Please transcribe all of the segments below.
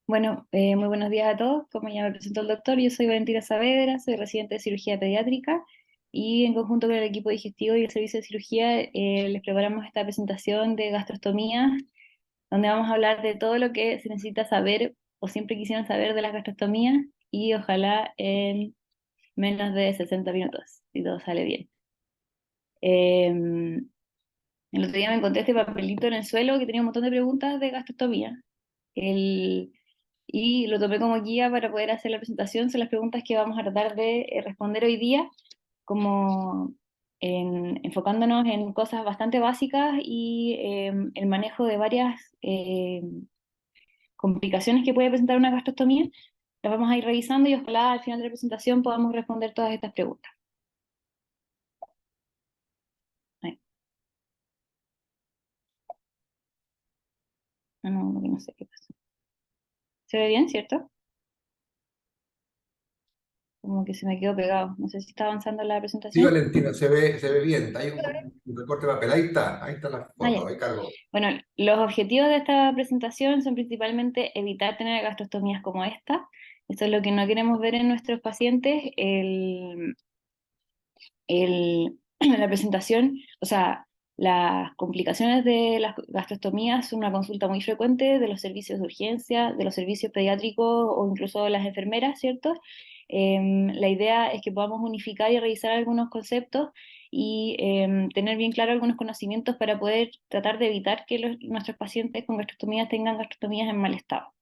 Bueno, muy buenos días a todos. Como ya me presentó el doctor, yo soy Valentina Saavedra, soy residente de cirugía pediátrica y en conjunto con el equipo digestivo y el servicio de cirugía les preparamos esta presentación de gastrostomía, donde vamos a hablar de todo lo que se necesita saber o siempre quisieran saber de las gastrostomías y ojalá en menos de 60 minutos, si todo sale bien. El otro día me encontré este papelito en el suelo que tenía un montón de preguntas de gastrostomía. El, y lo tomé como guía para poder hacer la presentación. Son las preguntas que vamos a tratar de responder hoy día, como enfocándonos en cosas bastante básicas y el manejo de varias complicaciones que puede presentar una gastrostomía. Las vamos a ir revisando y ojalá al final de la presentación podamos responder todas estas preguntas. Ahí. No sé qué pasó. ¿Se ve bien, cierto? Como que se me quedó pegado. No sé si está avanzando la Sí, presentación. Valentina, se ve bien. Hay un recorte de papel. Ahí está la Ah, foto, ya. ahí cargo. Bueno, los objetivos de esta presentación son principalmente evitar tener gastrostomías como esta. Esto es lo que no queremos ver en nuestros pacientes. La presentación, o sea, las complicaciones de las gastrostomías son una consulta muy frecuente de los servicios de urgencia, de los servicios pediátricos o incluso de las enfermeras, ¿cierto? La idea es que podamos unificar y revisar algunos conceptos y tener bien claro algunos conocimientos para poder tratar de evitar que nuestros pacientes con gastrostomías tengan gastrostomías en mal estado.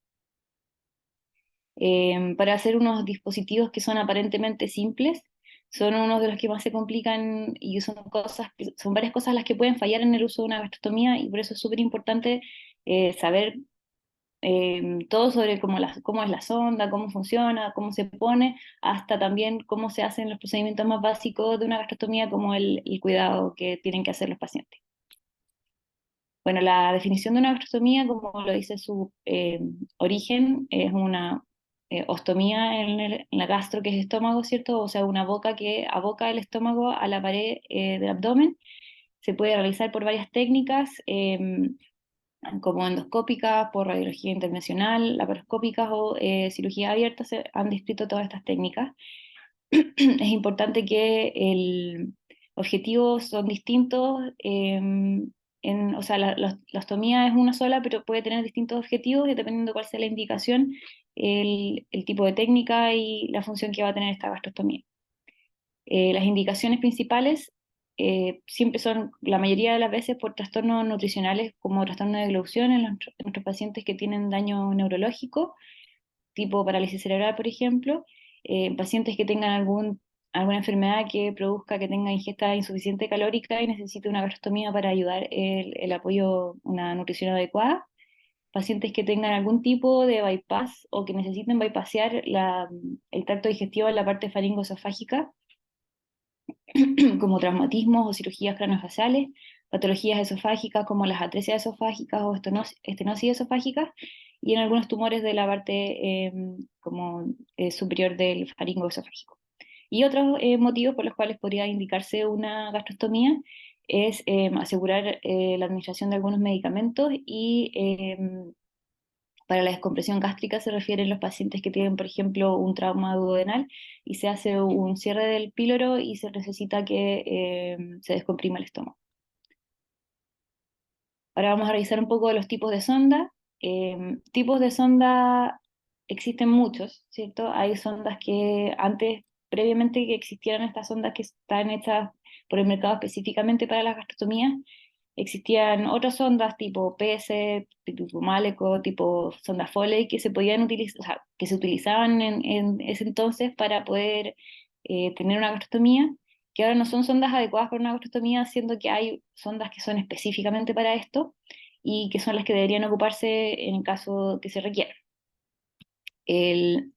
Para hacer unos dispositivos que son aparentemente simples, son unos de los que más se complican y son varias cosas las que pueden fallar en el uso de una gastrostomía y por eso es súper importante saber todo sobre cómo es la sonda, cómo funciona, cómo se pone, hasta también cómo se hacen los procedimientos más básicos de una gastrostomía, como el cuidado que tienen que hacer los pacientes. Bueno, la definición de una gastrostomía, como lo dice su origen, es una ostomía en la gastro, que es estómago, ¿cierto? O sea, una boca que aboca el estómago a la pared del abdomen. Se puede realizar por varias técnicas, como endoscópicas, por radiología intervencional, laparoscópicas o cirugía abierta. Se han descrito todas estas técnicas. Es importante que el objetivos son distintos. O sea, la ostomía es una sola, pero puede tener distintos objetivos y dependiendo cuál sea la indicación, el tipo de técnica y la función que va a tener esta gastrostomía. Las indicaciones principales siempre son, la mayoría de las veces, por trastornos nutricionales como trastorno de glucción en nuestros pacientes que tienen daño neurológico, tipo parálisis cerebral, por ejemplo, pacientes que tengan alguna enfermedad que produzca que tenga ingesta insuficiente calórica y necesite una gastrostomía para ayudar el apoyo, una nutrición adecuada, pacientes que tengan algún tipo de bypass o que necesiten bypassear el tracto digestivo en la parte faringoesofágica, como traumatismos o cirugías craneofaciales, patologías esofágicas como las atresias esofágicas o estenosis esofágicas, y en algunos tumores de la parte superior del faringo esofágico. Y otros motivos por los cuales podría indicarse una gastrostomía es asegurar la administración de algunos medicamentos y para la descompresión gástrica se refieren los pacientes que tienen, por ejemplo, un trauma duodenal y se hace un cierre del píloro y se necesita que se descomprima el estómago. Ahora vamos a revisar un poco de los tipos de sonda. Tipos de sonda existen muchos, ¿cierto? Hay sondas que antes, previamente que existieran estas sondas que están hechas por el mercado específicamente para las gastrostomías, existían otras sondas tipo PS, tipo Maleco, tipo sonda Foley que se podían utilizar, o sea, que se utilizaban en ese entonces para poder tener una gastrostomía, que ahora no son sondas adecuadas para una gastrostomía, siendo que hay sondas que son específicamente para esto y que son las que deberían ocuparse en caso que se requiera. El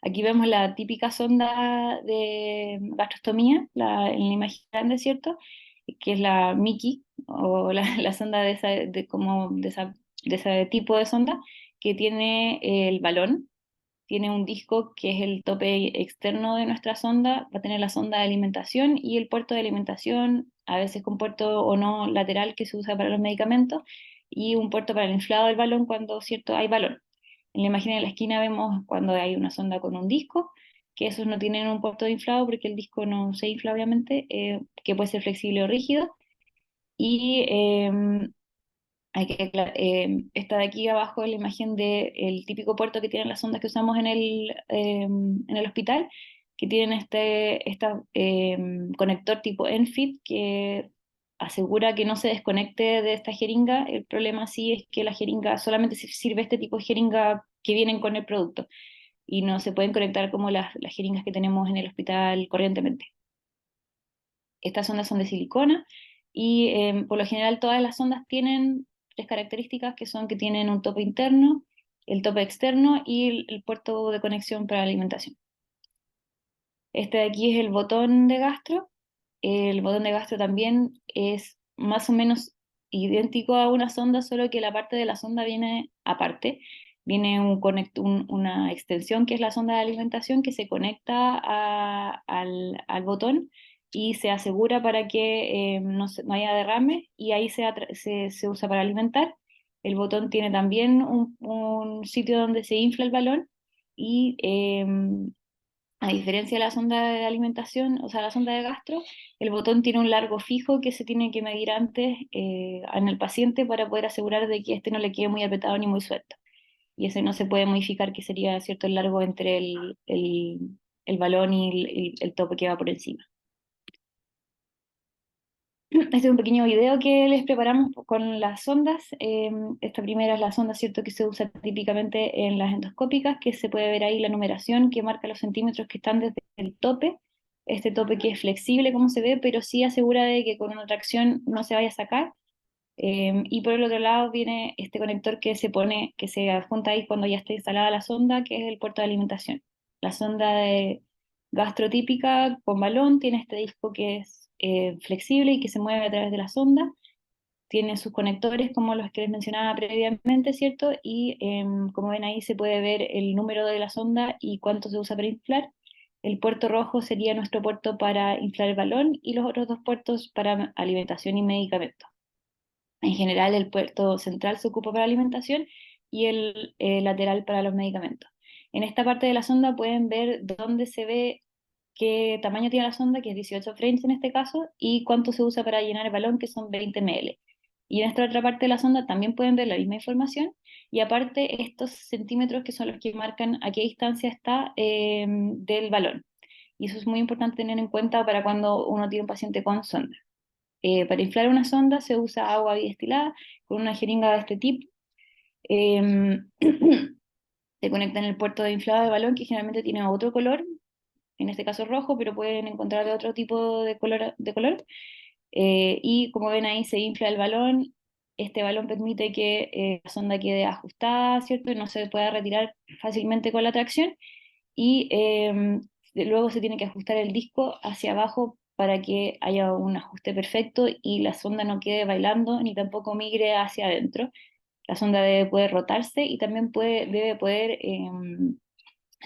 Aquí vemos la típica sonda de gastrostomía, en la imagen grande, ¿cierto? Que es la Mickey, o la sonda de ese tipo de sonda, que tiene el balón, tiene un disco que es el tope externo de nuestra sonda, va a tener la sonda de alimentación y el puerto de alimentación, a veces con puerto o no lateral que se usa para los medicamentos, y un puerto para el inflado del balón cuando, ¿cierto?, hay balón. En la imagen de la esquina vemos cuando hay una sonda con un disco, que esos no tienen un puerto de inflado porque el disco no se infla obviamente, que puede ser flexible o rígido. Y está de aquí abajo la imagen del típico puerto que tienen las sondas que usamos en el hospital, que tienen conector tipo ENFIT que asegura que no se desconecte de esta jeringa. El problema sí es que la jeringa solamente sirve este tipo de jeringa que vienen con el producto y no se pueden conectar como las jeringas que tenemos en el hospital corrientemente. Estas sondas son de silicona y por lo general todas las sondas tienen tres características que son que tienen un tope interno, el tope externo y el puerto de conexión para alimentación. Este de aquí es el botón de gastro. El botón de gastro también es más o menos idéntico a una sonda, solo que la parte de la sonda viene aparte. Viene una extensión que es la sonda de alimentación que se conecta al botón y se asegura para que no haya derrame y ahí se usa para alimentar. El botón tiene también un sitio donde se infla el balón y a diferencia de la sonda de alimentación, o sea, la sonda de gastro, el botón tiene un largo fijo que se tiene que medir antes en el paciente para poder asegurar de que este no le quede muy apretado ni muy suelto. Y ese no se puede modificar, que sería cierto el largo entre el balón y el tope que va por encima. Este es un pequeño video que les preparamos con las sondas. Esta primera es la sonda, ¿cierto?, que se usa típicamente en las endoscópicas, que se puede ver ahí la numeración que marca los centímetros que están desde el tope. Este tope que es flexible, como se ve, pero sí asegura de que con una tracción no se vaya a sacar. Y por el otro lado viene este conector que se adjunta ahí cuando ya está instalada la sonda, que es el puerto de alimentación. La sonda de gastrotípica con balón tiene este disco que es flexible y que se mueve a través de la sonda. Tiene sus conectores como los que les mencionaba previamente, ¿cierto? Y como ven ahí se puede ver el número de la sonda y cuánto se usa para inflar. El puerto rojo sería nuestro puerto para inflar el balón y los otros dos puertos para alimentación y medicamentos. En general, el puerto central se ocupa para alimentación y el lateral para los medicamentos. En esta parte de la sonda pueden ver dónde se ve qué tamaño tiene la sonda, que es 18 frames en este caso, y cuánto se usa para llenar el balón, que son 20 ml. Y en esta otra parte de la sonda también pueden ver la misma información, y aparte estos centímetros que son los que marcan a qué distancia está del balón. Y eso es muy importante tener en cuenta para cuando uno tiene un paciente con sonda. Para inflar una sonda se usa agua destilada con una jeringa de este tipo. Em, Se conecta en el puerto de inflado de balón que generalmente tiene otro color, en este caso rojo, pero pueden encontrar de otro tipo de color. Y como ven ahí se infla el balón. Este balón permite que la sonda quede ajustada, ¿cierto? Y no se pueda retirar fácilmente con la tracción. Y luego se tiene que ajustar el disco hacia abajo para que haya un ajuste perfecto y la sonda no quede bailando ni tampoco migre hacia adentro. La sonda debe poder rotarse y también debe poder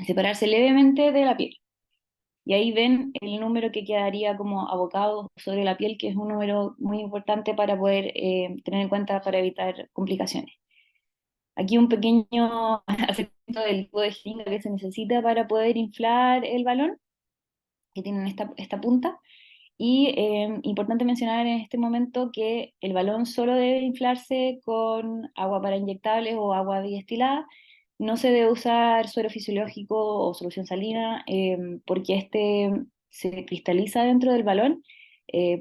separarse levemente de la piel. Y ahí ven el número que quedaría como abocado sobre la piel, que es un número muy importante para poder tener en cuenta para evitar complicaciones. Aquí un pequeño acercamiento del tipo de jeringa que se necesita para poder inflar el balón, que tienen esta punta. Y importante mencionar en este momento que el balón solo debe inflarse con agua para inyectables o agua destilada. No se debe usar suero fisiológico o solución salina porque este se cristaliza dentro del balón,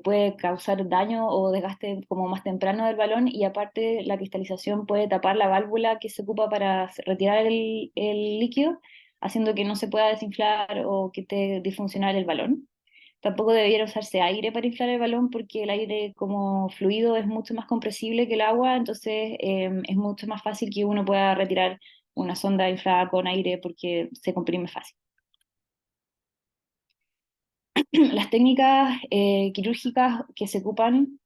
puede causar daño o desgaste como más temprano del balón y aparte la cristalización puede tapar la válvula que se ocupa para retirar el líquido, haciendo que no se pueda desinflar o que esté disfuncionar el balón. Tampoco debiera usarse aire para inflar el balón porque el aire como fluido es mucho más compresible que el agua, entonces es mucho más fácil que uno pueda retirar una sonda inflada con aire porque se comprime fácil. Las técnicas quirúrgicas que se ocupan,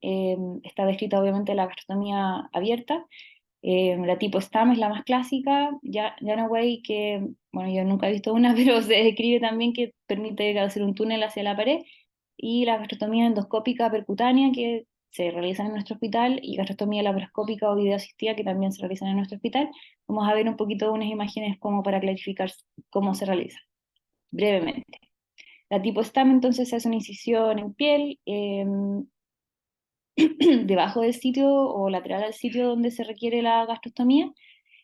está descrita obviamente la gastrostomía abierta. La tipo STAM es la más clásica, Janaway, que, bueno, yo nunca he visto una, pero se describe también que permite hacer un túnel hacia la pared, y la gastrostomía endoscópica percutánea, que se realizan en nuestro hospital, y gastrostomía laparoscópica o videoasistida, que también se realizan en nuestro hospital. Vamos a ver un poquito unas imágenes como para clarificar cómo se realiza, brevemente. La tipo STAM entonces se hace una incisión en piel, debajo del sitio o lateral al sitio donde se requiere la gastrostomía.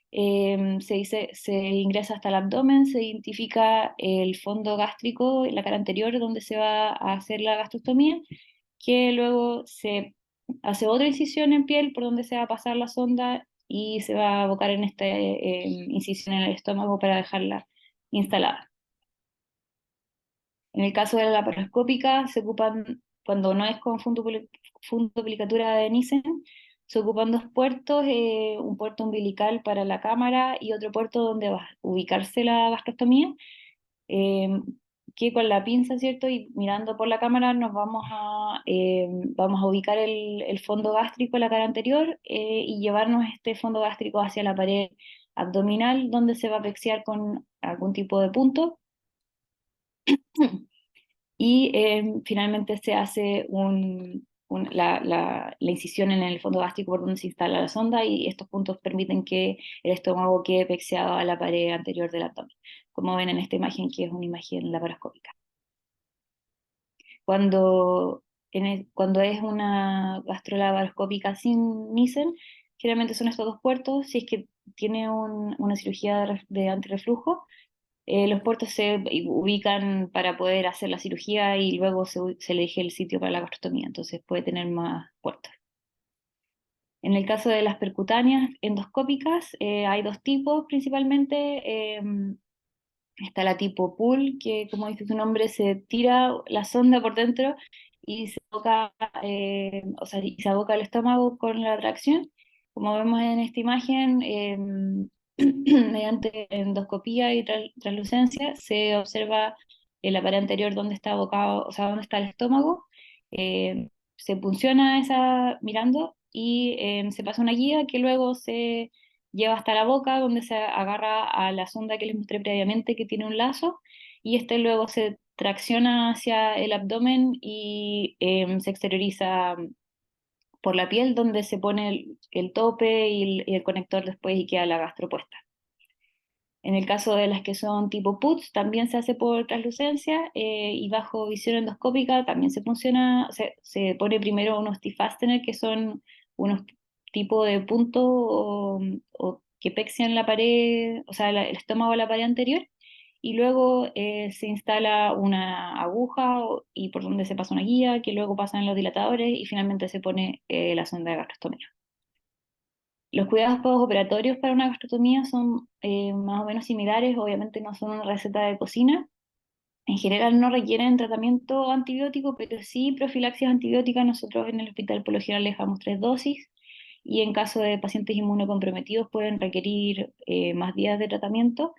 Se ingresa hasta el abdomen, se identifica el fondo gástrico, la cara anterior donde se va a hacer la gastrostomía, que luego se hace otra incisión en piel por donde se va a pasar la sonda y se va a abocar en esta incisión en el estómago para dejarla instalada. En el caso de la laparoscópica, se ocupan, cuando no es con fundoplicatura de Nissen, se ocupan dos puertos, un puerto umbilical para la cámara y otro puerto donde va a ubicarse la gastrostomía, eh, que con la pinza, ¿cierto? Y mirando por la cámara nos vamos a ubicar el fondo gástrico en la cara anterior, y llevarnos este fondo gástrico hacia la pared abdominal, donde se va a apexiar con algún tipo de punto. Y finalmente se hace la incisión en el fondo gástrico por donde se instala la sonda, y estos puntos permiten que el estómago quede pexiado a la pared anterior del abdomen, como ven en esta imagen, que es una imagen laparoscópica. Cuando, cuando es una gastrolaparoscópica sin Nissen, generalmente son estos dos puertos. Si es que tiene una cirugía de antirreflujo, los puertos se ubican para poder hacer la cirugía y luego se elige el sitio para la gastrostomía, entonces puede tener más puertos. En el caso de las percutáneas endoscópicas, hay dos tipos principalmente. Está la tipo pool, que como dice su nombre, se tira la sonda por dentro y se aboca, o sea, y se aboca al estómago con la tracción. Como vemos en esta imagen, mediante endoscopía y translucencia se observa en la pared anterior donde está abocado, o sea, donde está el estómago. Se punciona esa mirando, y se pasa una guía que luego se lleva hasta la boca, donde se agarra a la sonda que les mostré previamente, que tiene un lazo, y este luego se tracciona hacia el abdomen y se exterioriza por la piel, donde se pone el tope y el conector después, y queda la gastro puesta. En el caso de las que son tipo PUTS, también se hace por translucencia, y bajo visión endoscópica también se funciona, se pone primero unos T-fastener, que son unos tipos de puntos o que pexian la pared, o sea, el estómago a la pared anterior, y luego se instala una aguja y por donde se pasa una guía, que luego pasan los dilatadores, y finalmente se pone la sonda de gastrostomía. Los cuidados postoperatorios para una gastrotomía son más o menos similares, obviamente no son una receta de cocina. En general no requieren tratamiento antibiótico, pero sí profilaxis antibiótica. Nosotros en el hospital por lo general les damos 3 dosis, y en caso de pacientes inmunocomprometidos pueden requerir más días de tratamiento,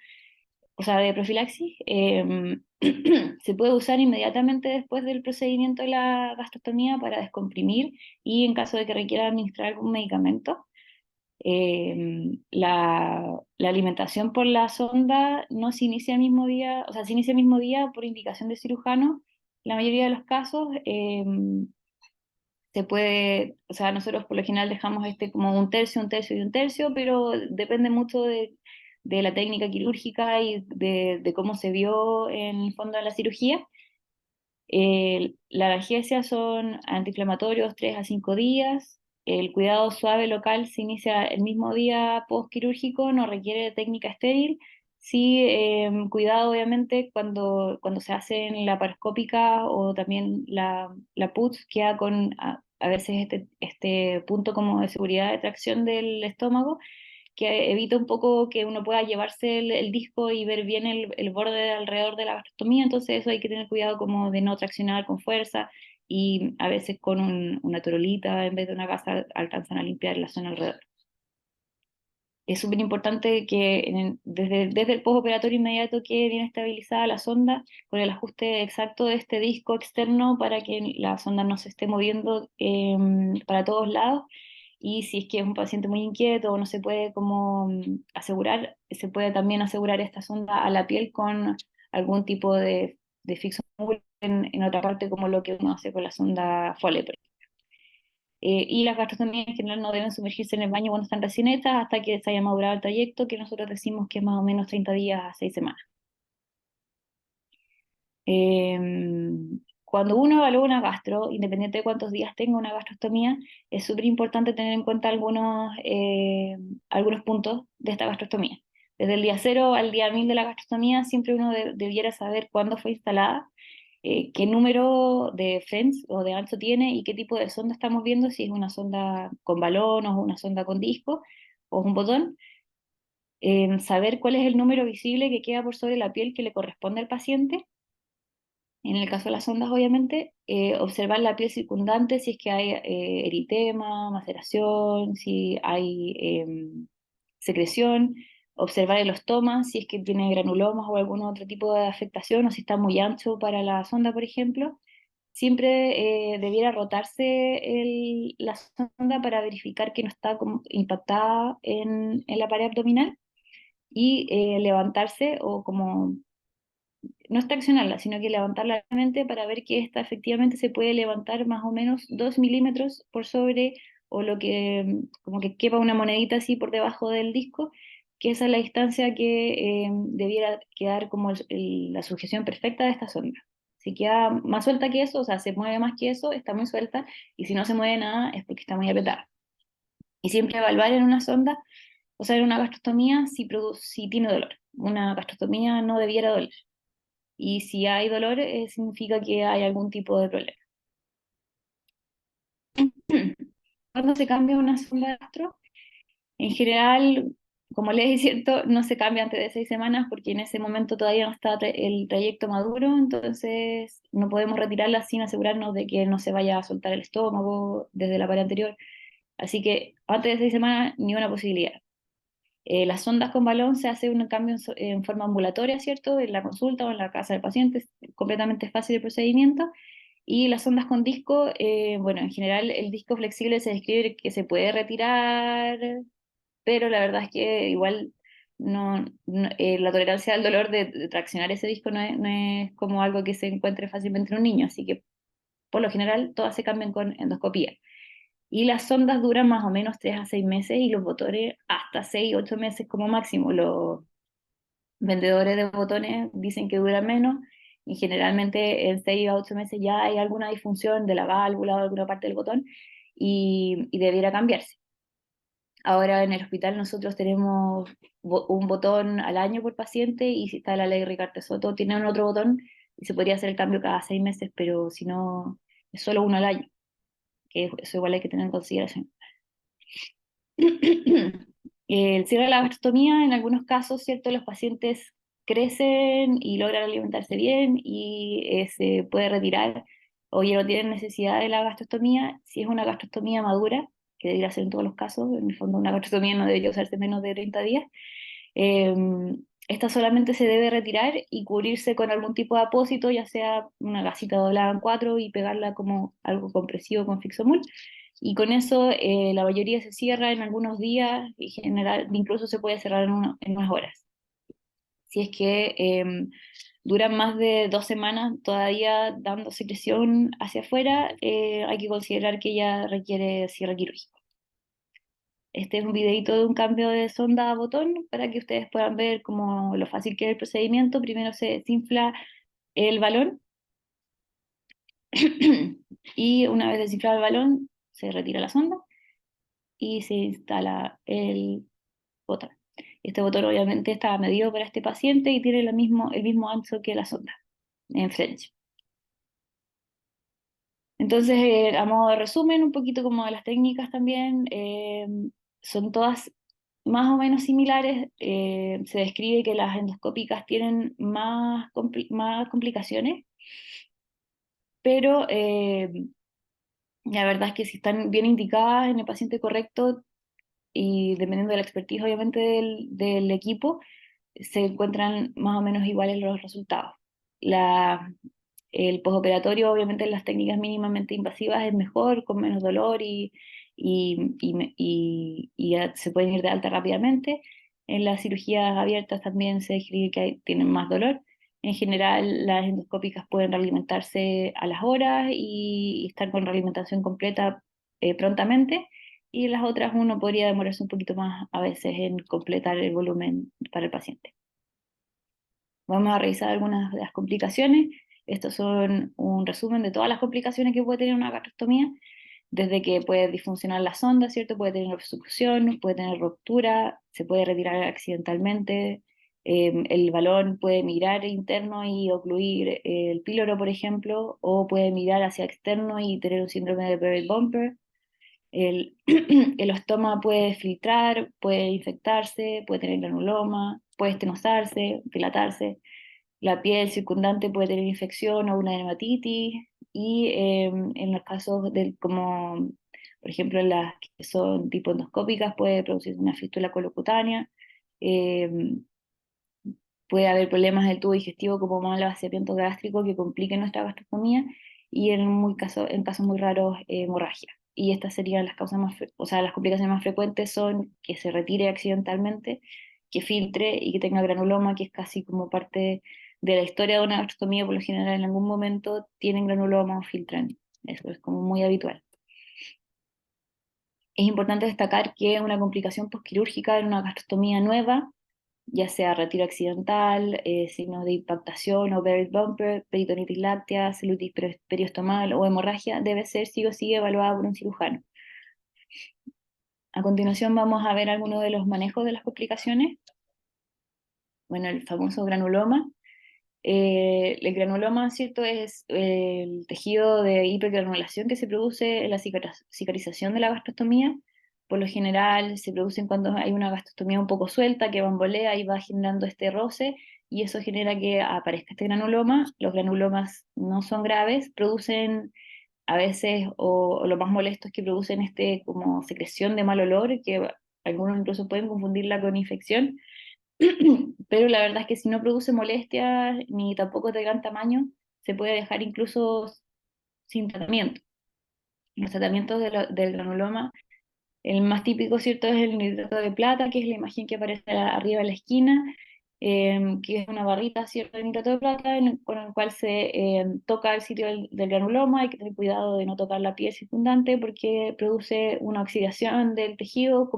o sea, de profilaxis. Se puede usar inmediatamente después del procedimiento de la gastrostomía para descomprimir, y en caso de que requiera administrar algún medicamento. La alimentación por la sonda no se inicia el mismo día, o sea, se inicia el mismo día por indicación de cirujano. La mayoría de los casos se puede, o sea, nosotros por lo general dejamos como un tercio, un tercio y un tercio, pero depende mucho de la técnica quirúrgica y de cómo se vio en el fondo de la cirugía. La analgesia son antiinflamatorios 3 a 5 días. El cuidado suave local se inicia el mismo día postquirúrgico, no requiere técnica estéril. Sí, cuidado obviamente cuando se hace en la paroscópica o también la PUTS, queda con a veces este punto como de seguridad de tracción del estómago, que evita un poco que uno pueda llevarse el disco y ver bien el borde alrededor de la gastrostomía. Entonces eso hay que tener cuidado como de no traccionar con fuerza, y a veces con una torolita en vez de una gasa alcanzan a limpiar la zona alrededor. Es súper importante que desde el postoperatorio inmediato quede bien estabilizada la sonda con el ajuste exacto de este disco externo, para que la sonda no se esté moviendo para todos lados. Y si es que es un paciente muy inquieto o no se puede como asegurar, se puede también asegurar esta sonda a la piel con algún tipo de fixo en otra parte, como lo que uno hace con la sonda Foley. y las gastrostomías en general no deben sumergirse en el baño cuando están recién hechas hasta que se haya madurado el trayecto, que nosotros decimos que es más o menos 30 días a 6 semanas. Cuando uno evalúa una gastro, independiente de cuántos días tenga una gastrostomía, es súper importante tener en cuenta algunos puntos de esta gastrostomía. Desde el día 0 al día 1000 de la gastrostomía, siempre uno debiera saber cuándo fue instalada, qué número de French o de ancho tiene y qué tipo de sonda estamos viendo, si es una sonda con balón o una sonda con disco o es un botón. Saber cuál es el número visible que queda por sobre la piel que le corresponde al paciente en el caso de las ondas, obviamente, observar la piel circundante, si es que hay eritema, maceración, si hay secreción, observar el ostoma, si es que tiene granulomas o algún otro tipo de afectación, o si está muy ancho para la sonda, por ejemplo. Siempre debiera rotarse la sonda para verificar que no está como impactada en la pared abdominal y levantarse o como no es traccionarla, sino que levantarla levemente para ver que esta efectivamente se puede levantar más o menos 2 milímetros por sobre, o lo que, como que quepa una monedita así por debajo del disco, que esa es la distancia que debiera quedar como la sujeción perfecta de esta sonda. Si queda más suelta que eso, o sea, se mueve más que eso, está muy suelta, y si no se mueve nada es porque está muy apretada. Y siempre evaluar en una sonda, o sea, en una gastrostomía, si tiene dolor. Una gastrostomía no debiera doler. Y si hay dolor, significa que hay algún tipo de problema. Cuando se cambia una sonda gastro, en general, como les es cierto, no se cambia antes de 6 semanas porque en ese momento todavía no está el trayecto maduro, entonces no podemos retirarla sin asegurarnos de que no se vaya a soltar el estómago desde la pared anterior. Así que antes de 6 semanas, ni una posibilidad. Las sondas con balón se hace un cambio en forma ambulatoria, ¿cierto? En la consulta o en la casa del paciente, es completamente fácil el procedimiento. Y las sondas con disco, bueno, en general el disco flexible se describe que se puede retirar, pero la verdad es que igual la tolerancia al dolor de traccionar ese disco no es como algo que se encuentre fácilmente en un niño, así que por lo general todas se cambian con endoscopía. Y las sondas duran más o menos 3 a 6 meses y los botones hasta 6, 8 meses como máximo. Los vendedores de botones dicen que duran menos y generalmente en 6 a 8 meses ya hay alguna disfunción de la válvula o alguna parte del botón y debiera cambiarse. Ahora en el hospital nosotros tenemos un botón al año por paciente y si está la ley Ricardo Soto tiene un otro botón y se podría hacer el cambio cada 6 meses, pero si no es solo uno al año, que eso igual hay que tener en consideración. El cierre de la gastrostomía, en algunos casos, ¿cierto? Los pacientes crecen y logran alimentarse bien y se puede retirar o ya no tienen necesidad de la gastrostomía. Si es una gastrostomía madura, que debería ser en todos los casos, en el fondo una gastrostomía no debería usarse menos de 30 días, eh, esta solamente se debe retirar y cubrirse con algún tipo de apósito, ya sea una gasita doblada en cuatro y pegarla como algo compresivo con Fixomul. Y con eso la mayoría se cierra en algunos días y general, incluso se puede cerrar en unas horas. Si es que duran más de 2 semanas todavía dando secreción hacia afuera, hay que considerar que ya requiere cierre quirúrgico. Este es un videito de un cambio de sonda a botón para que ustedes puedan ver como lo fácil que es el procedimiento. Primero se desinfla el balón y una vez desinflado el balón se retira la sonda y se instala el botón. Este botón obviamente está medido para este paciente y tiene el mismo ancho que la sonda en French. Entonces, a modo de resumen, un poquito como de las técnicas también, son todas más o menos similares. Se describe que las endoscópicas tienen más complicaciones, pero la verdad es que si están bien indicadas en el paciente correcto y dependiendo de la expertise obviamente del equipo, se encuentran más o menos iguales los resultados. La, el postoperatorio, obviamente, en las técnicas mínimamente invasivas es mejor, con menos dolor y ya se pueden ir de alta rápidamente. En las cirugías abiertas también se describe que tienen más dolor. En general, las endoscópicas pueden realimentarse a las horas y estar con realimentación completa prontamente, y las otras uno podría demorarse un poquito más a veces en completar el volumen para el paciente. Vamos a revisar algunas de las complicaciones. Estos son un resumen de todas las complicaciones que puede tener una gastrostomía, desde que puede disfuncionar la sonda, ¿cierto? Puede tener obstrucción, puede tener ruptura, se puede retirar accidentalmente, el balón puede migrar interno y ocluir el píloro, por ejemplo, o puede migrar hacia externo y tener un síndrome de Barrett Bumper. El, el ostoma puede filtrar, puede infectarse, puede tener granuloma, puede estenosarse, dilatarse. La piel circundante puede tener infección o una dermatitis, y en los casos como por ejemplo en las que son tipo endoscópicas puede producir una fístula colocutánea, eh, puede haber problemas del tubo digestivo como mal vaciamiento gástrico que compliquen nuestra gastrostomía, y en casos muy raros hemorragia. Y estas serían las causas o sea, las complicaciones más frecuentes son que se retire accidentalmente, que filtre y que tenga granuloma, que es casi como parte de la historia de una gastrostomía. Por lo general en algún momento tienen granuloma o filtran. Eso es como muy habitual. Es importante destacar que una complicación posquirúrgica en una gastrostomía nueva, ya sea retiro accidental, signos de impactación o Barrett Bumper, peritonitis láctea, celulitis periostomal o hemorragia, debe ser sí o sí evaluada por un cirujano. A continuación vamos a ver algunos de los manejos de las complicaciones. Bueno, el famoso granuloma. El granuloma, ¿cierto?, es el tejido de hipergranulación que se produce en la cicatrización de la gastrostomía. Por lo general se producen cuando hay una gastrostomía un poco suelta, que bambolea y va generando este roce, y eso genera que aparezca este granuloma. Los granulomas no son graves, producen a veces, o lo más molesto es que producen como secreción de mal olor, que algunos incluso pueden confundirla con infección. Pero la verdad es que si no produce molestias ni tampoco de gran tamaño, se puede dejar incluso sin tratamiento. Los tratamientos del granuloma, el más típico, ¿cierto?, es el nitrato de plata, que es la imagen que aparece arriba en la esquina, que es una barrita, ¿cierto?, de nitrato de plata con el cual se toca el sitio del granuloma. Hay que tener cuidado de no tocar la piel circundante porque produce una oxidación del tejido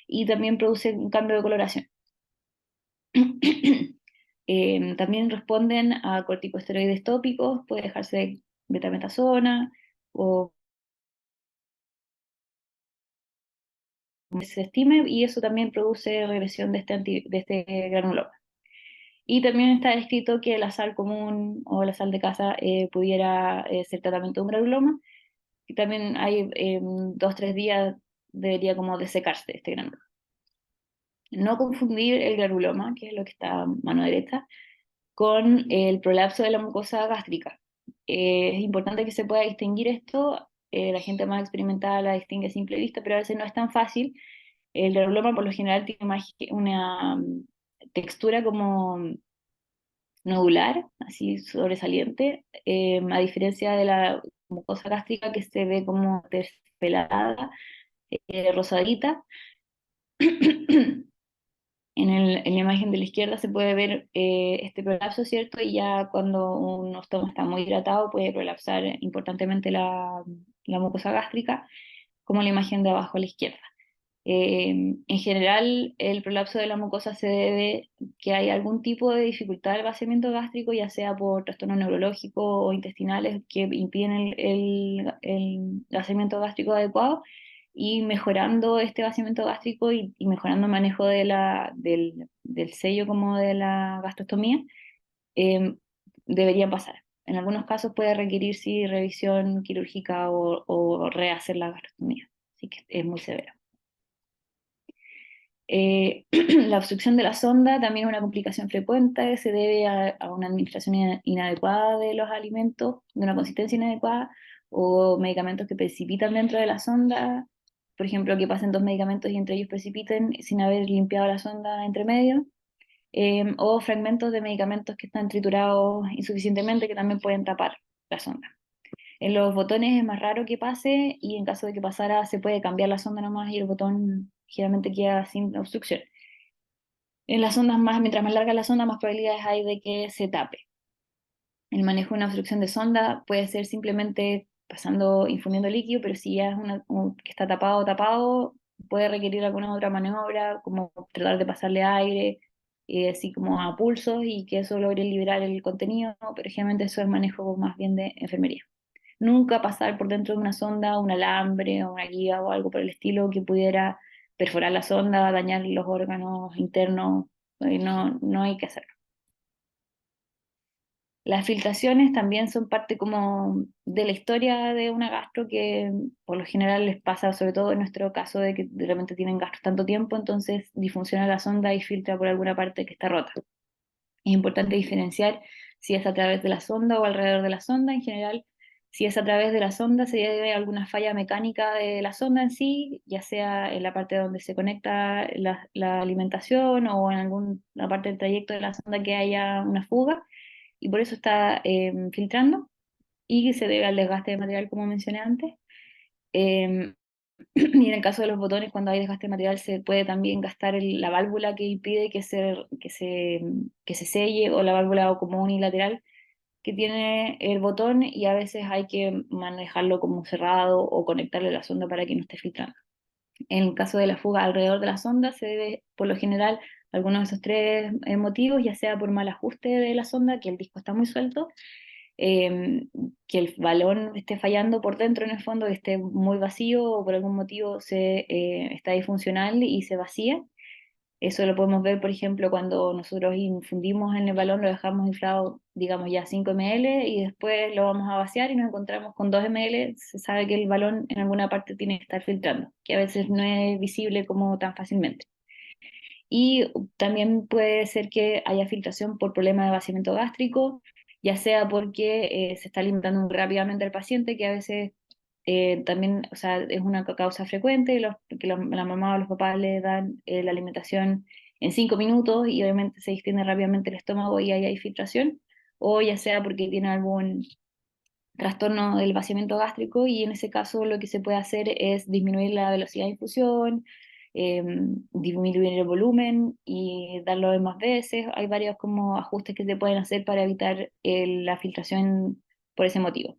y también produce un cambio de coloración. También responden a corticosteroides tópicos, puede dejarse betametasona o como se estime, y eso también produce regresión de este granuloma. Y también está escrito que la sal común o la sal de casa pudiera ser tratamiento de un granuloma, y también hay 2 o 3 días debería como desecarse este granuloma. No confundir el granuloma, que es lo que está a mano derecha, con el prolapso de la mucosa gástrica. Es importante que se pueda distinguir esto. La gente más experimentada la distingue a simple vista, pero a veces no es tan fácil. El granuloma por lo general tiene una textura como nodular, así sobresaliente, a diferencia de la mucosa gástrica, que se ve como terciopelada, rosadita. En la imagen de la izquierda se puede ver este prolapso, ¿cierto? Y ya cuando un estoma está muy hidratado puede prolapsar importantemente la mucosa gástrica, como la imagen de abajo a la izquierda. En general, el prolapso de la mucosa se debe que hay algún tipo de dificultad del vaciamiento gástrico, ya sea por trastornos neurológicos o intestinales que impiden el vaciamiento gástrico adecuado, y mejorando este vaciamiento gástrico y mejorando el manejo del sello como de la gastrostomía, eh, deberían pasar. En algunos casos puede requerir sí revisión quirúrgica o rehacer la gastrostomía, así que es muy severo. La obstrucción de la sonda también es una complicación frecuente, se debe a una administración inadecuada de los alimentos, de una consistencia inadecuada, o medicamentos que precipitan dentro de la sonda. Por ejemplo, que pasen 2 medicamentos y entre ellos precipiten sin haber limpiado la sonda entre medio, o fragmentos de medicamentos que están triturados insuficientemente, que también pueden tapar la sonda. En los botones es más raro que pase, y en caso de que pasara se puede cambiar la sonda nomás y el botón generalmente queda sin obstrucción. En las ondas mientras más larga la sonda, más probabilidades hay de que se tape. El manejo de una obstrucción de sonda puede ser simplemente pasando, infundiendo líquido, pero si ya es que está tapado, puede requerir alguna otra maniobra, como tratar de pasarle aire, así como a pulsos, y que eso logre liberar el contenido, pero generalmente eso es manejo más bien de enfermería. Nunca pasar por dentro de una sonda un alambre o una guía o algo por el estilo que pudiera perforar la sonda, dañar los órganos internos, no, no hay que hacerlo. Las filtraciones también son parte como de la historia de una gastro que por lo general les pasa, sobre todo en nuestro caso de que de repente tienen gastros tanto tiempo, entonces disfunciona la sonda y filtra por alguna parte que está rota. Es importante diferenciar si es a través de la sonda o alrededor de la sonda. En general, si es a través de la sonda, se debe a alguna falla mecánica de la sonda en sí, ya sea en la parte donde se conecta la alimentación o en alguna parte del trayecto de la sonda que haya una fuga y por eso está filtrando y se debe al desgaste de material, como mencioné antes. Eh, y en el caso de los botones, cuando hay desgaste de material, se puede también gastar la válvula que impide que se selle o la válvula como unilateral que tiene el botón y a veces hay que manejarlo como cerrado o conectarle la sonda para que no esté filtrando. En el caso de la fuga alrededor de la sonda, se debe, por lo general, a algunos de esos tres motivos, ya sea por mal ajuste de la sonda, que el disco está muy suelto, eh, que el balón esté fallando por dentro en el fondo, que esté muy vacío o por algún motivo está disfuncional y se vacía. Eso lo podemos ver, por ejemplo, cuando nosotros infundimos en el balón, lo dejamos inflado, digamos, ya 5 ml y después lo vamos a vaciar y nos encontramos con 2 ml, se sabe que el balón en alguna parte tiene que estar filtrando, que a veces no es visible como tan fácilmente. Y también puede ser que haya filtración por problema de vaciamiento gástrico, ya sea porque se está alimentando muy rápidamente al paciente, que a veces también, o sea, es una causa frecuente, que la mamá o los papás le dan la alimentación en 5 minutos y obviamente se distiende rápidamente el estómago y ahí hay filtración, o ya sea porque tiene algún trastorno del vaciamiento gástrico y en ese caso lo que se puede hacer es disminuir la velocidad de infusión, disminuir el volumen y darlo de más veces. Hay varios como ajustes que se pueden hacer para evitar la filtración por ese motivo.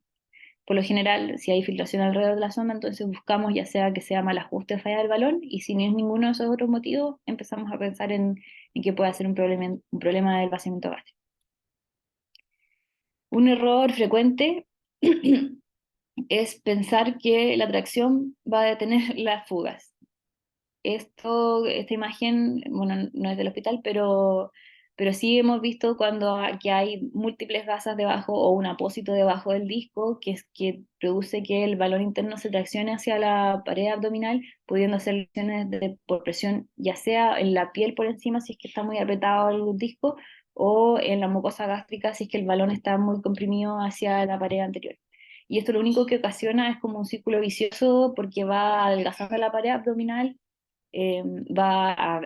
Por lo general, si hay filtración alrededor de la sonda, entonces buscamos ya sea que sea mal ajuste o falla del balón, y si no es ninguno de esos otros motivos, empezamos a pensar en que puede ser un problema del vaciamiento gástrico. Un error frecuente es pensar que la tracción va a detener las fugas. Esta imagen, bueno, no es del hospital, pero sí hemos visto que hay múltiples gasas debajo o un apósito debajo del disco que produce que el balón interno se traccione hacia la pared abdominal, pudiendo hacer lesiones por presión, ya sea en la piel por encima si es que está muy apretado el disco, o en la mucosa gástrica si es que el balón está muy comprimido hacia la pared anterior. Y esto lo único que ocasiona es como un círculo vicioso porque va adelgazando la pared abdominal,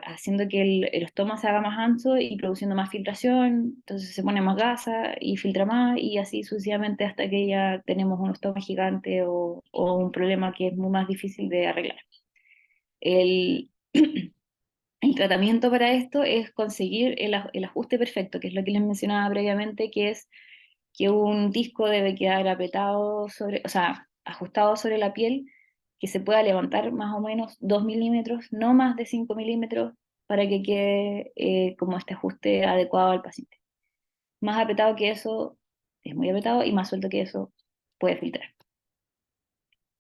haciendo que el estómago se haga más ancho y produciendo más filtración, entonces se pone más gasa y filtra más y así sucesivamente hasta que ya tenemos un estómago gigante o un problema que es muy más difícil de arreglar. El, el tratamiento para esto es conseguir el ajuste perfecto, que es lo que les mencionaba previamente, que es que un disco debe quedar apretado sobre, o sea, ajustado sobre la piel, que se pueda levantar más o menos 2 milímetros, no más de 5 milímetros, para que quede como este ajuste adecuado al paciente. Más apretado que eso es muy apretado y más suelto que eso puede filtrar.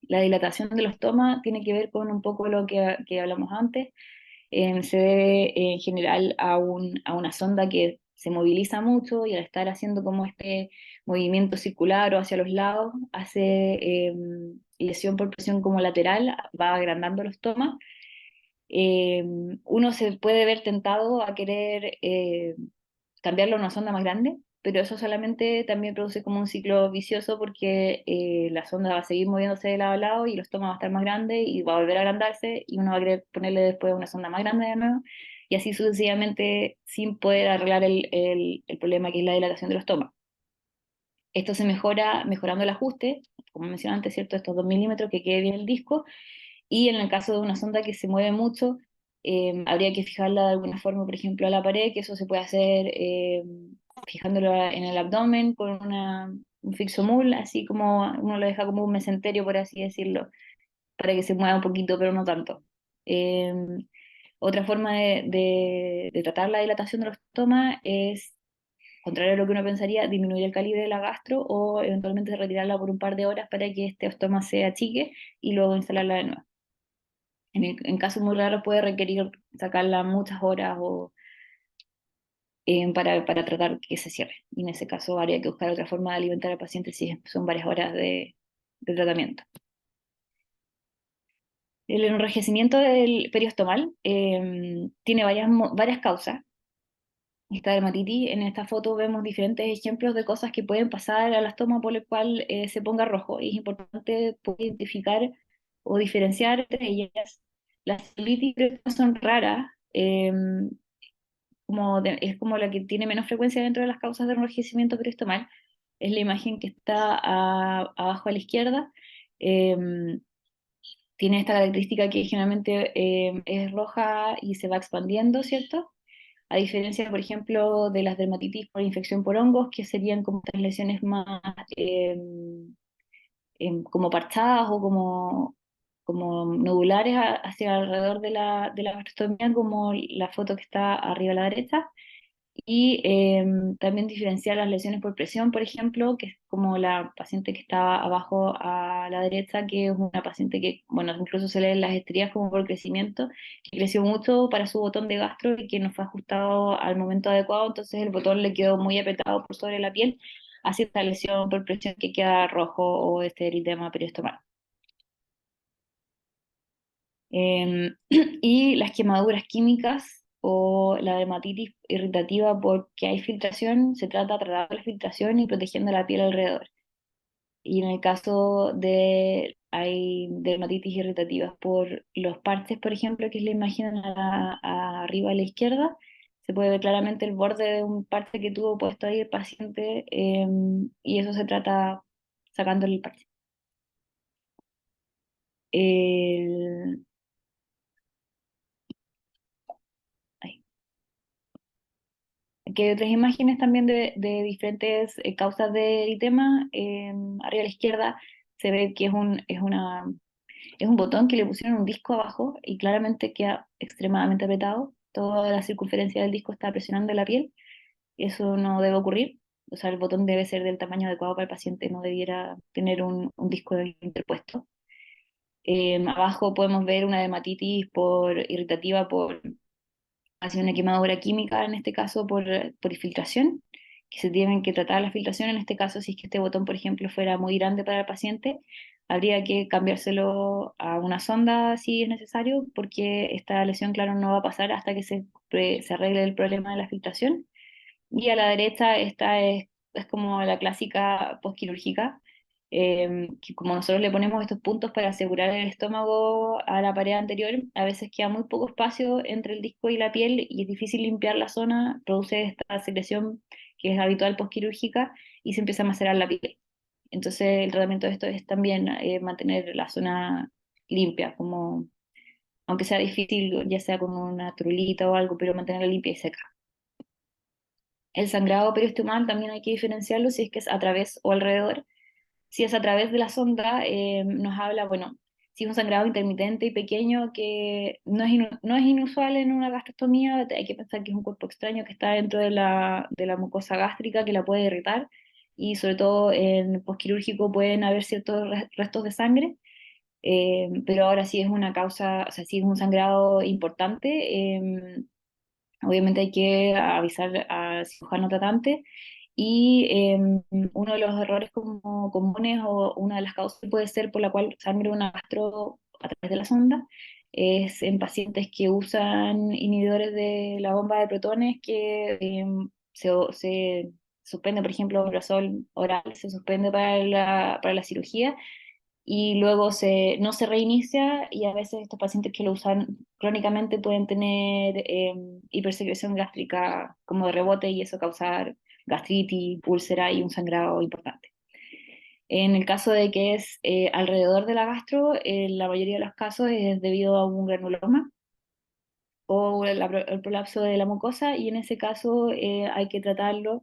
La dilatación de los tomas tiene que ver con un poco lo que hablamos antes. Se debe en general a una sonda que se moviliza mucho y al estar haciendo como este movimiento circular o hacia los lados, hace lesión por presión como lateral, va agrandando los tomas. Uno se puede ver tentado a querer cambiarlo a una sonda más grande, pero eso solamente también produce como un ciclo vicioso porque la sonda va a seguir moviéndose de lado a lado y los tomas va a estar más grande y va a volver a agrandarse y uno va a querer ponerle después una sonda más grande de nuevo y así sucesivamente sin poder arreglar el problema que es la dilatación de los tomas. Esto se mejora mejorando el ajuste, como mencioné antes, ¿cierto? Estos 2 milímetros que quede bien el disco y en el caso de una sonda que se mueve mucho, habría que fijarla de alguna forma, por ejemplo, a la pared, que eso se puede hacer fijándola en el abdomen con un Fixomul, así como uno lo deja como un mesenterio, por así decirlo, para que se mueva un poquito, pero no tanto. Eh, Otra forma de tratar la dilatación de los estomas es, contrario a lo que uno pensaría, disminuir el calibre de la gastro o eventualmente retirarla por un par de horas para que este estoma se achique y luego instalarla de nuevo. En casos muy raros puede requerir sacarla muchas horas o, para tratar que se cierre. Y en ese caso habría que buscar otra forma de alimentar al paciente si son varias horas de tratamiento. El enrojecimiento del periostomal tiene varias causas. Esta dermatitis, en esta foto vemos diferentes ejemplos de cosas que pueden pasar al estómago por el cual se ponga rojo. Y es importante poder identificar o diferenciar entre ellas. Las celulitis son raras, es como la que tiene menos frecuencia dentro de las causas de enrojecimiento periostomal. Es la imagen que está abajo a la izquierda. Em, Tiene esta característica que generalmente es roja y se va expandiendo, ¿cierto? A diferencia, por ejemplo, de las dermatitis por infección por hongos, que serían como estas lesiones más como parchadas o como nodulares hacia alrededor de la gastrostomía, como la foto que está arriba a la derecha. Y también diferenciar las lesiones por presión, por ejemplo, que es como la paciente que está abajo a la derecha, que es una paciente que, bueno, incluso se leen las estrías como por crecimiento, que creció mucho para su botón de gastro y que no fue ajustado al momento adecuado, entonces el botón le quedó muy apretado por sobre la piel, hacia esta lesión por presión que queda rojo o este eritema periostomal. Y las quemaduras químicas o la dermatitis irritativa porque hay filtración, se trata de tratar la filtración y protegiendo la piel alrededor. Y en el caso de hay dermatitis irritativas por los parches, por ejemplo, que es la imagen arriba a la izquierda, se puede ver claramente el borde de un parche que tuvo puesto ahí el paciente, y eso se trata sacándole el parche. El- ay. Aquí hay otras imágenes también de diferentes causas de eritema. Arriba a la izquierda se ve que es un botón que le pusieron un disco abajo y claramente queda extremadamente apretado. Toda la circunferencia del disco está presionando la piel. Eso no debe ocurrir. O sea, el botón debe ser del tamaño adecuado para el paciente, no debiera tener un disco interpuesto. Abajo podemos ver una dermatitis irritativa por hacia una quemadura química, en este caso por infiltración, que se tienen que tratar la filtración. En este caso, si es que este botón, por ejemplo, fuera muy grande para el paciente, habría que cambiárselo a una sonda si es necesario, porque esta lesión, claro, no va a pasar hasta que se arregle el problema de la filtración. Y a la derecha esta es como la clásica postquirúrgica, que como nosotros le ponemos estos puntos para asegurar el estómago a la pared anterior, a veces queda muy poco espacio entre el disco y la piel y es difícil limpiar la zona, produce esta secreción que es habitual postquirúrgica y se empieza a macerar la piel. Entonces el tratamiento de esto es también mantener la zona limpia, como aunque sea difícil, ya sea con una trulita o algo, pero mantenerla limpia y seca. El sangrado periostomal también hay que diferenciarlo si es que es a través o alrededor. Si es a través de la sonda, nos habla, bueno, si es un sangrado intermitente y pequeño que no es inusual en una gastrostomía, hay que pensar que es un cuerpo extraño que está dentro de la mucosa gástrica que la puede irritar y sobre todo en postquirúrgico pueden haber ciertos restos de sangre, pero ahora sí es una causa, o sea, si es un sangrado importante, obviamente hay que avisar al cirujano tratante y uno de los errores como comunes o una de las causas puede ser por la cual sangre una gastro a través de la sonda es en pacientes que usan inhibidores de la bomba de protones que se suspende, por ejemplo, omeprazol oral, se suspende para la cirugía y luego no se reinicia y a veces estos pacientes que lo usan crónicamente pueden tener hipersecreción gástrica como de rebote y eso causar gastritis, úlcera y un sangrado importante. En el caso de que es alrededor de la gastro, en la mayoría de los casos es debido a un granuloma o el prolapso de la mucosa y en ese caso hay que tratarlo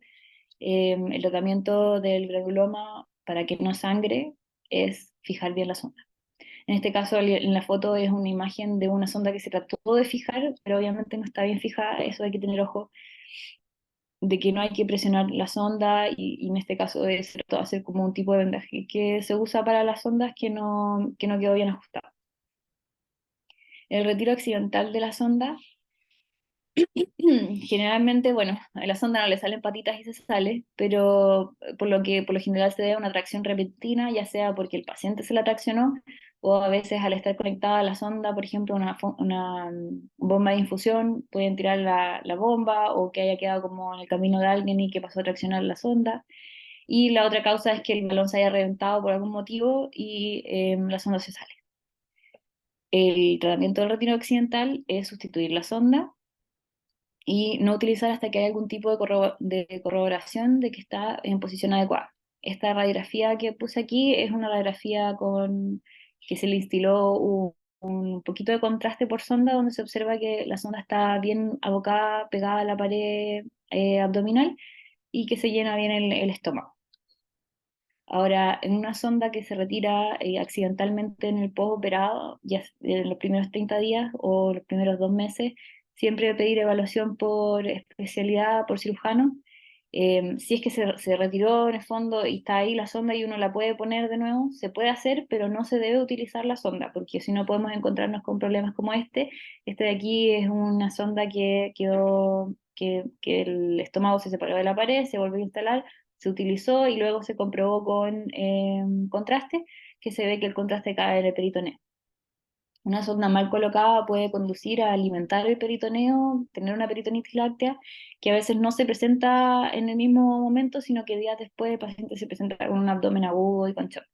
El tratamiento del granuloma para que no sangre es fijar bien la sonda. En este caso, en la foto es una imagen de una sonda que se trató de fijar, pero obviamente no está bien fijada, eso hay que tener ojo de que no hay que presionar la sonda y en este caso es hacer como un tipo de vendaje que se usa para las sondas que no quedó bien ajustado. El retiro accidental de la sonda, generalmente, bueno, a la sonda no le salen patitas y se sale, pero por lo general se debe a una tracción repentina, ya sea porque el paciente se la traccionó o a veces al estar conectada a la sonda, por ejemplo, una bomba de infusión, pueden tirar la bomba o que haya quedado como en el camino de alguien y que pasó a traccionar la sonda. Y la otra causa es que el balón se haya reventado por algún motivo y la sonda se sale. El tratamiento del retiro accidental es sustituir la sonda y no utilizar hasta que haya algún tipo de corroboración de que está en posición adecuada. Esta radiografía que puse aquí es una radiografía que se le instiló un poquito de contraste por sonda, donde se observa que la sonda está bien abocada, pegada a la pared abdominal y que se llena bien el estómago. Ahora, en una sonda que se retira accidentalmente en el postoperado, ya en los primeros 30 días o los primeros 2 meses, siempre pedir evaluación por especialidad, por cirujano. Si es que se retiró en el fondo y está ahí la sonda y uno la puede poner de nuevo, se puede hacer, pero no se debe utilizar la sonda, porque si no podemos encontrarnos con problemas como este. Este de aquí es una sonda que quedó, que el estómago se separó de la pared, se volvió a instalar, se utilizó y luego se comprobó con contraste que se ve que el contraste cae en el peritoneo. Una sonda mal colocada puede conducir a alimentar el peritoneo, tener una peritonitis láctea, que a veces no se presenta en el mismo momento, sino que días después el paciente se presenta con un abdomen agudo y con shock.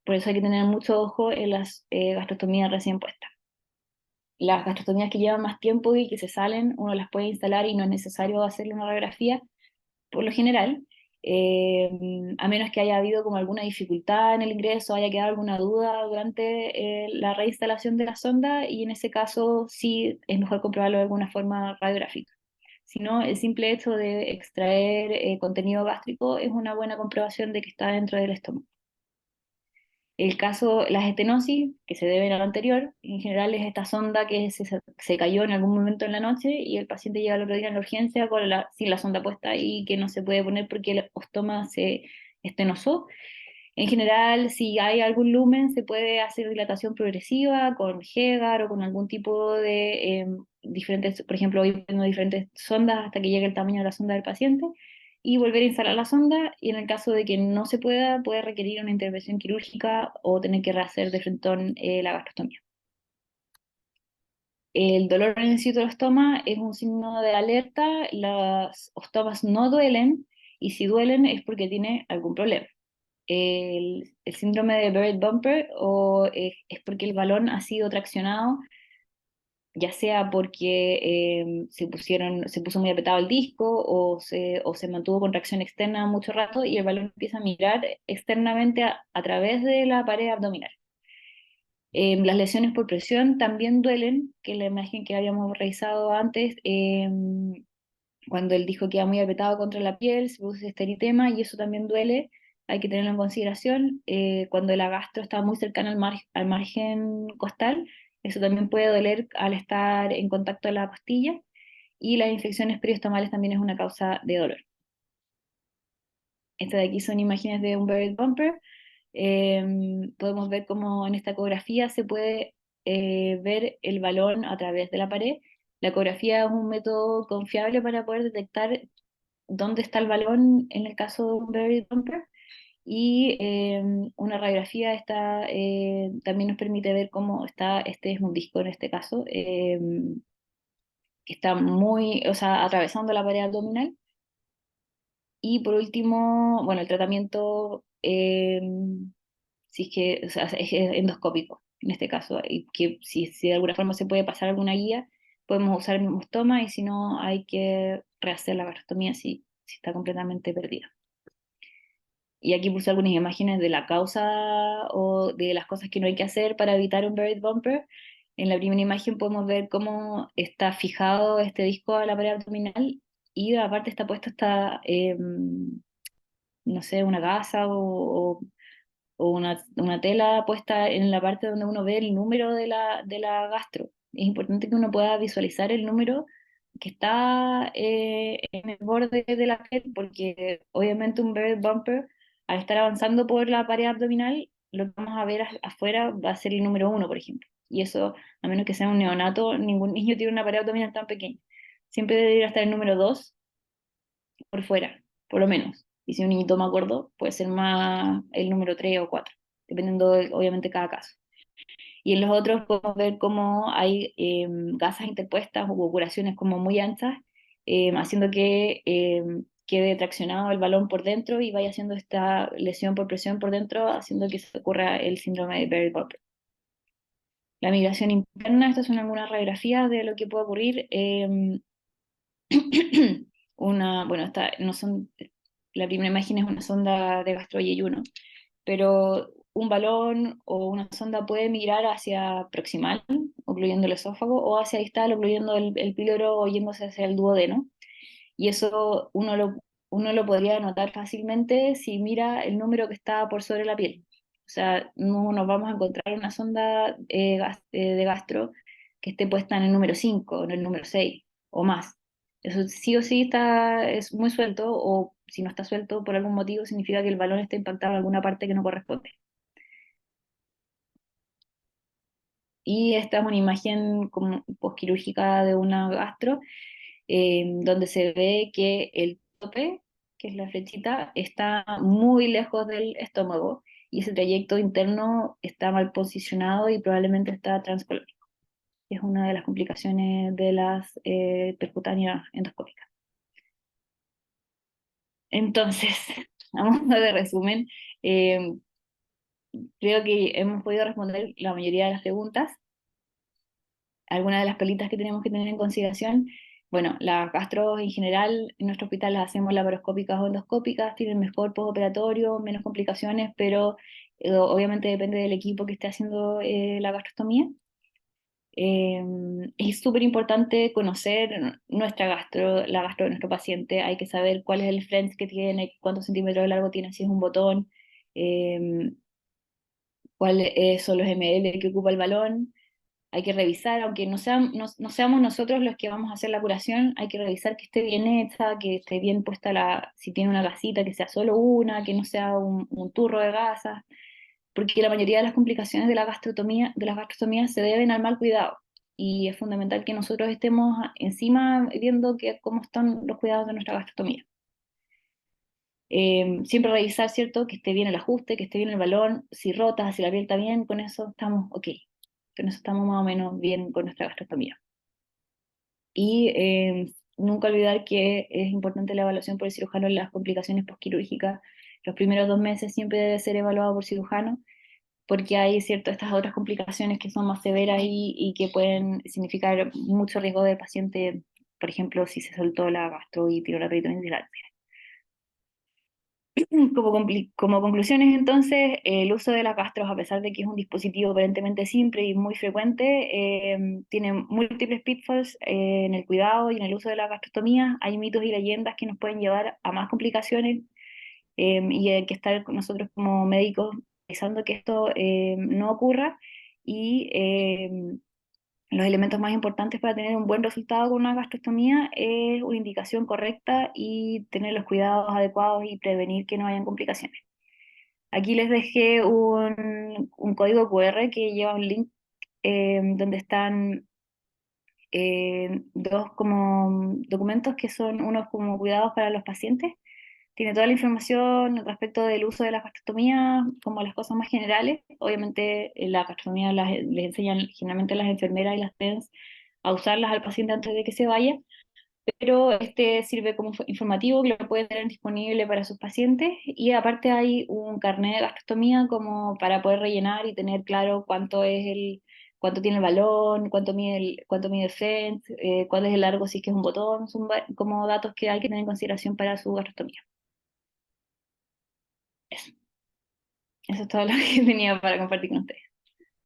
Por eso hay que tener mucho ojo en las gastrostomías recién puestas. Las gastrostomías que llevan más tiempo y que se salen, uno las puede instalar y no es necesario hacerle una radiografía, por lo general, eh, a menos que haya habido como alguna dificultad en el ingreso, haya quedado alguna duda durante la reinstalación de la sonda, y en ese caso sí es mejor comprobarlo de alguna forma radiográfica. Si no, el simple hecho de extraer contenido gástrico es una buena comprobación de que está dentro del estómago. El caso, las estenosis, que se deben a lo anterior, en general es esta sonda que se cayó en algún momento en la noche y el paciente llega al otro día en la urgencia sin la sonda puesta y que no se puede poner porque el ostoma se estenosó. En general, si hay algún lumen, se puede hacer dilatación progresiva con Hegar o con algún tipo de diferentes, por ejemplo, hoy tengo diferentes sondas hasta que llegue el tamaño de la sonda del paciente y volver a instalar la sonda, y en el caso de que no se pueda, puede requerir una intervención quirúrgica o tener que rehacer de frentón la gastrostomía. El dolor en el sitio del estoma es un signo de alerta, las ostomas no duelen y si duelen es porque tiene algún problema. El síndrome de Barrett Bumper es porque el balón ha sido traccionado, ya sea porque se puso muy apretado el disco o se mantuvo con tracción externa mucho rato y el balón empieza a migrar externamente a través de la pared abdominal. Las lesiones por presión también duelen, que la imagen que habíamos revisado antes, cuando el disco queda muy apretado contra la piel, se produce este eritema y eso también duele, hay que tenerlo en consideración. Cuando el agastro está muy cercano al margen costal, eso también puede doler al estar en contacto con la pastilla, y las infecciones periostomales también es una causa de dolor. Estas de aquí son imágenes de un Barrett Bumper. Podemos ver cómo en esta ecografía se puede ver el balón a través de la pared. La ecografía es un método confiable para poder detectar dónde está el balón en el caso de un Barrett Bumper, y una radiografía también nos permite ver cómo está, este es un disco en este caso, que está muy, o sea, atravesando la pared abdominal. Y por último, bueno, el tratamiento, si es que, o sea, es endoscópico en este caso, y que si de alguna forma se puede pasar alguna guía, podemos usar el mismo estoma, y si no, hay que rehacer la gastrostomía si está completamente perdida. Y aquí puse algunas imágenes de la causa o de las cosas que no hay que hacer para evitar un Barrett Bumper. En la primera imagen podemos ver cómo está fijado este disco a la pared abdominal y aparte está puesto no sé, una gasa o una tela puesta en la parte donde uno ve el número de la gastro. Es importante que uno pueda visualizar el número que está en el borde de la piel, porque obviamente un bebé bumper, al estar avanzando por la pared abdominal, lo que vamos a ver afuera va a ser el número 1, por ejemplo. Y eso, a menos que sea un neonato, ningún niño tiene una pared abdominal tan pequeña. Siempre debe ir hasta el número 2 por fuera, por lo menos. Y si un niñito más gordo, puede ser más el número 3 o 4, dependiendo obviamente cada caso. Y en los otros podemos ver cómo hay gasas interpuestas o curaciones como muy anchas, haciendo que quede traccionado el balón por dentro y vaya haciendo esta lesión por presión por dentro, haciendo que se ocurra el síndrome de Barry Bumper. La migración interna, estas son algunas radiografías de lo que puede ocurrir. Bueno, no son, la primera imagen es una sonda de gastroyeyuno, pero un balón o una sonda puede migrar hacia proximal, ocluyendo el esófago, o hacia distal, ocluyendo el píloro o yéndose hacia el duodeno. Y eso uno lo podría notar fácilmente si mira el número que está por sobre la piel. O sea, no nos vamos a encontrar una sonda de gastro que esté puesta en el número 5 o en el número 6 o más. Eso sí o sí es muy suelto, o si no está suelto por algún motivo, significa que el balón está impactado en alguna parte que no corresponde. Y esta es una imagen como posquirúrgica de una gastro, donde se ve que el tope, que es la flechita, está muy lejos del estómago y ese trayecto interno está mal posicionado y probablemente está transcolónico. Es una de las complicaciones de las percutáneas endoscópicas. Entonces, a modo de resumen, eh, creo que hemos podido responder la mayoría de las preguntas. Algunas de las pelitas que tenemos que tener en consideración: bueno, las gastros en general en nuestro hospital las hacemos laparoscópicas o endoscópicas, tienen mejor postoperatorio, menos complicaciones, pero obviamente depende del equipo que esté haciendo la gastrostomía. Eh, es súper importante conocer nuestra gastro, la gastro de nuestro paciente. Hay que saber cuál es el French que tiene, cuántos centímetros de largo tiene, si es un botón, eh, cuáles son los ml que ocupa el balón. Hay que revisar, aunque no seamos nosotros los que vamos a hacer la curación, hay que revisar que esté bien hecha, que esté bien puesta si tiene una gasita, que sea solo una, que no sea un turro de gasas, porque la mayoría de las complicaciones de las gastrostomías se deben al mal cuidado. Y es fundamental que nosotros estemos encima viendo cómo están los cuidados de nuestra gastrostomía. Siempre revisar, ¿cierto? Que esté bien el ajuste, que esté bien el balón, si rota, si la piel está bien, con eso estamos ok, con eso estamos más o menos bien con nuestra gastrostomía. Y nunca olvidar que es importante la evaluación por el cirujano en las complicaciones postquirúrgicas. Los primeros 2 meses siempre debe ser evaluado por cirujano, porque hay, cierto, estas otras complicaciones que son más severas y que pueden significar mucho riesgo del paciente, por ejemplo, si se soltó la gastro y tiró la peritonitis. Como conclusiones, entonces, el uso de las gastros, a pesar de que es un dispositivo aparentemente simple y muy frecuente, tiene múltiples pitfalls en el cuidado y en el uso de la gastrostomía. Hay mitos y leyendas que nos pueden llevar a más complicaciones, y hay que estar nosotros como médicos pensando que esto no ocurra, y los elementos más importantes para tener un buen resultado con una gastrostomía es una indicación correcta y tener los cuidados adecuados y prevenir que no hayan complicaciones. Aquí les dejé un código QR que lleva un link donde están dos como documentos que son unos como cuidados para los pacientes. Tiene toda la información respecto del uso de la gastrostomía, como las cosas más generales. Obviamente la gastrostomía les enseñan generalmente las enfermeras y las TENS a usarlas al paciente antes de que se vaya, pero este sirve como informativo que lo pueden tener disponible para sus pacientes, y aparte hay un carnet de gastrostomía como para poder rellenar y tener claro cuánto tiene el balón, cuánto mide el FENS, cuál es el largo si es que es un botón. Son como datos que hay que tener en consideración para su gastrostomía. Eso, eso es todo lo que tenía para compartir con ustedes.